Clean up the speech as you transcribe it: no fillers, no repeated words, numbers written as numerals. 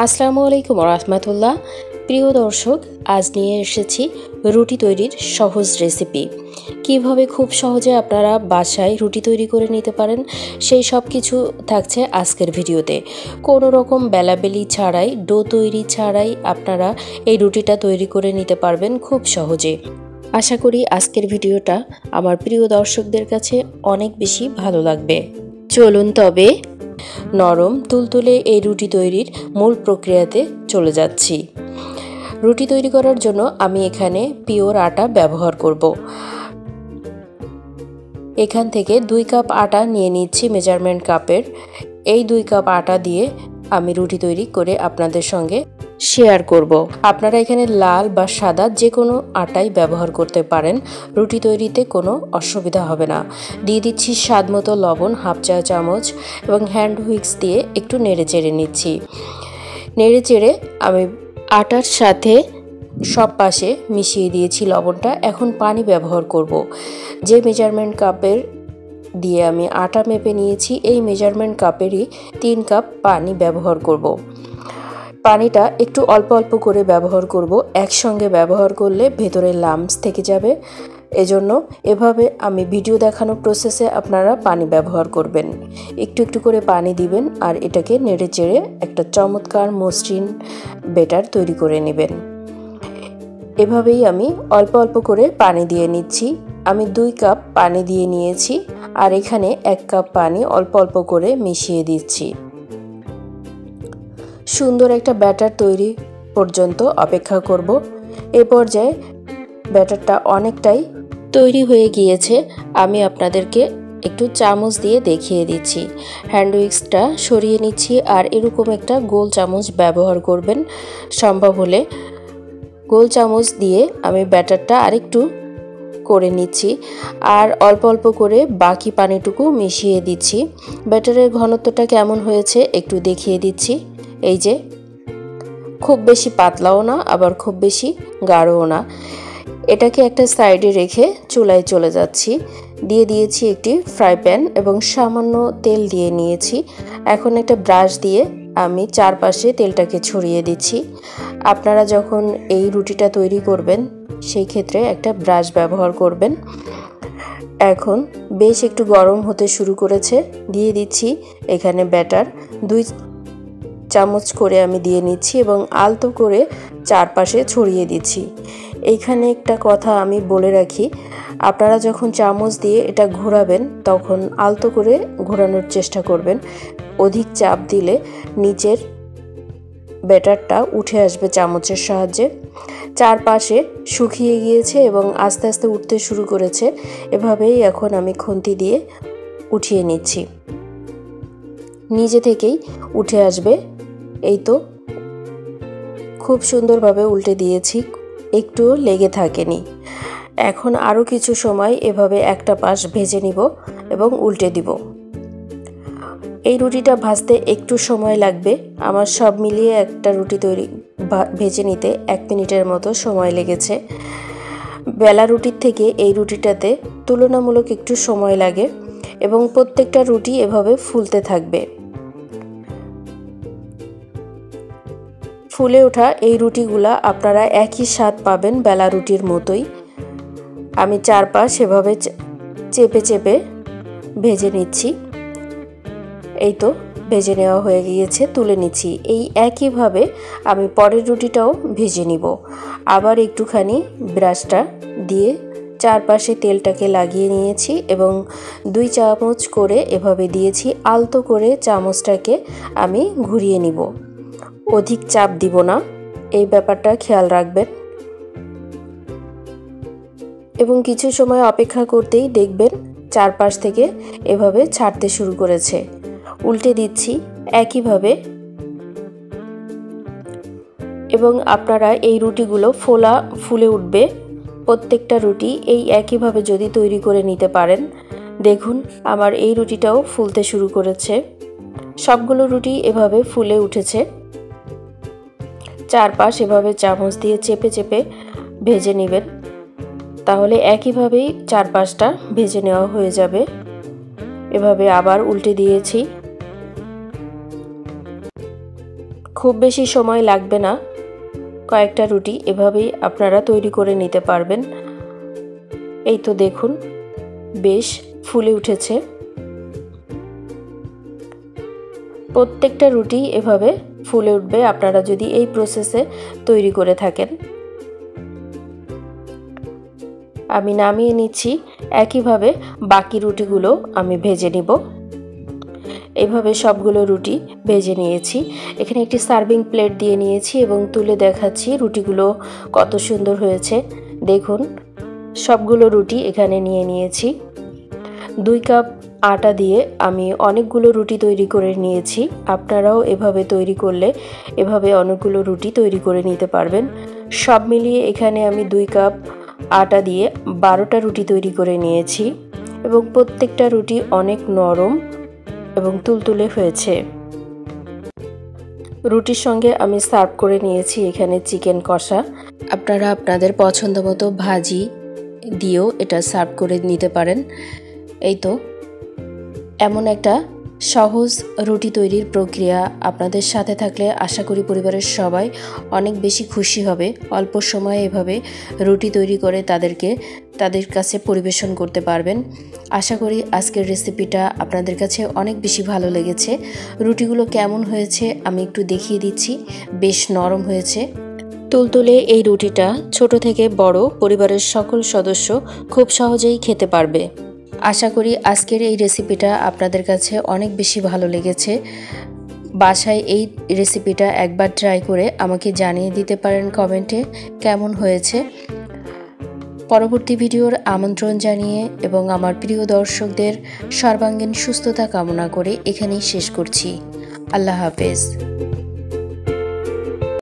আসসালামু আলাইকুম রাহমাতুল্লাহ। প্রিয় দর্শক, আজ নিয়ে এসেছি রুটি তৈরির সহজ রেসিপি। কিভাবে খুব সহজে আপনারা বাসায় রুটি তৈরি করে নিতে পারেন সেই সব কিছু থাকছে আজকের ভিডিওতে। কোনো রকম বেলাবেলি ছাড়াই, ডো তৈরি ছাড়াই আপনারা এই রুটিটা তৈরি করে নিতে পারবেন খুব সহজে। আশা করি আজকের ভিডিওটা আমার প্রিয় দর্শকদের কাছে অনেক বেশি ভালো লাগবে। চলুন তবে নরম তুলতুলে এই রুটি তৈরির মূল প্রক্রিয়াতে চলে যাচ্ছি। রুটি তৈরি করার জন্য আমি এখানে পিওর আটা ব্যবহার করব। এখান থেকে 2 কাপ আটা নিয়ে নিচ্ছি মেজারমেন্ট কাপের। এই 2 কাপ আটা দিয়ে আমি রুটি তৈরি করে আপনাদের সঙ্গে শেয়ার করব। আপনারা এখানে লাল বা সাদা যে কোনো আটাই ব্যবহার করতে পারেন, রুটি তৈরিতে কোনো অসুবিধা হবে না। দিয়ে দিচ্ছি স্বাদমতো লবণ, হাফ চা চামচ, এবং হ্যান্ড হুইক্স দিয়ে একটু নেড়ে চেড়ে নিচ্ছি। নেড়ে চেড়ে আমি আটার সাথে সব পাশে মিশিয়ে দিয়েছি লবণটা। এখন পানি ব্যবহার করব। যে মেজারমেন্ট কাপের দিয়ে আমি আটা মেপে নিয়েছি, এই মেজারমেন্ট কাপেরই 3 কাপ পানি ব্যবহার করব। পানিটা একটু অল্প অল্প করে ব্যবহার করব, একসঙ্গে ব্যবহার করলে ভেতরে লাম্পস থেকে যাবে। এজন্য এভাবে আমি ভিডিও দেখানো প্রসেসে আপনারা পানি ব্যবহার করবেন। একটু একটু করে পানি দিবেন আর এটাকে নেড়ে চেড়ে একটা চমৎকার মসৃণ ব্যাটার তৈরি করে নেবেন। এভাবেই আমি অল্প অল্প করে পানি দিয়ে নিচ্ছি। আমি 2 কাপ পানি দিয়ে নিয়েছি আর এখানে 1 কাপ পানি অল্প অল্প করে মিশিয়ে দিচ্ছি। সুন্দর একটা ব্যাটার তৈরি পর্যন্ত অপেক্ষা করব। এই পর্যায়ে ব্যাটারটা অনেকটাই তৈরি হয়ে গিয়েছে। আমি আপনাদেরকে একটু চামচ দিয়ে দেখিয়ে দিচ্ছি। হ্যান্ড উইক্সটা সরিয়ে নিচ্ছি আর এরকম একটা গোল চামচ ব্যবহার করবেন। সম্ভব হলে গোল চামচ দিয়ে আমি ব্যাটারটা আরেকটু করে নিচ্ছি আর অল্প অল্প করে বাকি পানিটুকু মিশিয়ে দিচ্ছি। ব্যাটারের ঘনত্বটা কেমন হয়েছে একটু দেখিয়ে দিচ্ছি। এই যে, খুব বেশি পাতলাও না আবার খুব বেশি গাঢ়ও না। এটাকে একটা সাইডে রেখে চুলায় চলে যাচ্ছি। দিয়ে দিয়েছি একটি ফ্রাই প্যান এবং সামান্য তেল দিয়ে নিয়েছি। এখন একটা ব্রাশ দিয়ে আমি চারপাশে তেলটাকে ছড়িয়ে দিচ্ছি। আপনারা যখন এই রুটিটা তৈরি করবেন সেই ক্ষেত্রে একটা ব্রাশ ব্যবহার করবেন। এখন বেশ একটু গরম হতে শুরু করেছে। দিয়ে দিচ্ছি এখানে ব্যাটার 2 চামচ করে আমি দিয়ে নিচ্ছি এবং আলতো করে চারপাশে ছড়িয়ে দিচ্ছি। এইখানে একটা কথা আমি বলে রাখি, আপনারা যখন চামচ দিয়ে এটা ঘোরাবেন তখন আলতো করে ঘোরানোর চেষ্টা করবেন। অধিক চাপ দিলে নিচের ব্যাটারটা উঠে আসবে চামচের সাহায্যে। চারপাশে শুকিয়ে গিয়েছে এবং আস্তে আস্তে উঠতে শুরু করেছে। এভাবেই এখন আমি খুন্তি দিয়ে উঠিয়ে নিচ্ছি। নিজে থেকেই উঠে আসবে। এই তো খুব সুন্দরভাবে উল্টে দিয়েছি, একটুও লেগে থাকেনি। এখন আরও কিছু সময় এভাবে একটা পাশ ভেজে নিব এবং উল্টে দিব। এই রুটিটা ভাজতে একটু সময় লাগবে। আমার সব মিলিয়ে একটা রুটি ভেজে নিতে 1 মিনিটের মতো সময় লেগেছে। বেলা রুটির থেকে এই রুটিটাতে তুলনামূলক একটু সময় লাগে এবং প্রত্যেকটা রুটি এভাবে ফুলতে থাকবে। ফুলে ওঠা এই রুটিগুলা আপনারা একই স্বাদ পাবেন বেলা রুটির মতোই। আমি চারপাশ এভাবে চেপে চেপে ভেজে নিচ্ছি। এই তো ভেজে নেওয়া হয়ে গিয়েছে, তুলে নিচ্ছি। এই একইভাবে আমি পরের রুটিটাও ভেজে নিব। আবার একটুখানি ব্রাশটা দিয়ে চারপাশে তেলটাকে লাগিয়ে নিয়েছি এবং 2 চামচ করে এভাবে দিয়েছি। আলতো করে চামচটাকে আমি ঘুরিয়ে নিব, অধিক চাপ দিব না, এই ব্যাপারটা খেয়াল রাখবেন। এবং কিছু সময় অপেক্ষা করতেই দেখবেন চারপাশ থেকে এভাবে ছাড়তে শুরু করেছে। উল্টে দিচ্ছি একইভাবে। এবং আপনারা এই রুটিগুলো ফুলে উঠবে। প্রত্যেকটা রুটি এই একইভাবে যদি তৈরি করে নিতে পারেন, দেখুন আমার এই রুটিটাও ফুলতে শুরু করেছে। সবগুলো রুটি এভাবে ফুলে উঠেছে। চারপাশ এভাবে চামচ দিয়ে চেপে চেপে ভেজে নেবেন, তাহলে একইভাবেই চারপাশটা ভেজে নেওয়া হয়ে যাবে। এভাবে আবার উল্টে দিয়েছি। খুব বেশি সময় লাগবে না, কয়েকটা রুটি এভাবেই আপনারা তৈরি করে নিতে পারবেন। এই তো দেখুন বেশ ফুলে উঠেছে। প্রত্যেকটা রুটি এভাবে ফুলে উঠবে আপনারা যদি এই প্রসেসে তৈরি করে থাকেন। আমি নামিয়ে নিচ্ছি, একইভাবে বাকি রুটিগুলো আমি ভেজে নিব। এইভাবে সবগুলো রুটি ভেজে নিয়েছি। এখানে একটি সার্ভিং প্লেট দিয়ে নিয়েছি এবং তুলে দেখাচ্ছি রুটিগুলো কত সুন্দর হয়েছে। দেখুন সবগুলো রুটি এখানে নিয়ে নিয়েছি। 2 কাপ আটা দিয়ে আমি অনেকগুলো রুটি তৈরি করে নিয়েছি। আপনারাও এভাবে তৈরি করলে এভাবে অনেকগুলো রুটি তৈরি করে নিতে পারবেন। সব মিলিয়ে এখানে আমি 2 কাপ আটা দিয়ে 12টা রুটি তৈরি করে নিয়েছি এবং প্রত্যেকটা রুটি অনেক নরম এবং তুলতুলে হয়েছে। রুটির সঙ্গে আমি সার্ভ করে নিয়েছি এখানে চিকেন কষা। আপনারা আপনাদের পছন্দ মতো ভাজি দিয়েও এটা সার্ভ করে নিতে পারেন। এই তো এমন একটা সহজ রুটি তৈরির প্রক্রিয়া আপনাদের সাথে থাকলে আশা করি পরিবারের সবাই অনেক বেশি খুশি হবে। অল্প সময়ে এভাবে রুটি তৈরি করে তাদের কাছে পরিবেশন করতে পারবেন। আশা করি আজকের রেসিপিটা আপনাদের কাছে অনেক বেশি ভালো লেগেছে। রুটিগুলো কেমন হয়েছে আমি একটু দেখিয়ে দিচ্ছি, বেশ নরম হয়েছে। তুলতুলে এই রুটিটা ছোট থেকে বড় পরিবারের সকল সদস্য খুব সহজেই খেতে পারবে। আশা করি আজকের এই রেসিপিটা আপনাদের কাছে অনেক বেশি ভালো লেগেছে। বাসায় এই রেসিপিটা একবার ট্রাই করে আমাকে জানিয়ে দিতে পারেন কমেন্টে কেমন হয়েছে। পরবর্তী ভিডিওর আমন্ত্রণ জানিয়ে এবং আমার প্রিয় দর্শকদের সর্বাঙ্গীন সুস্থতা কামনা করে এখানেই শেষ করছি। আল্লাহ হাফেজ।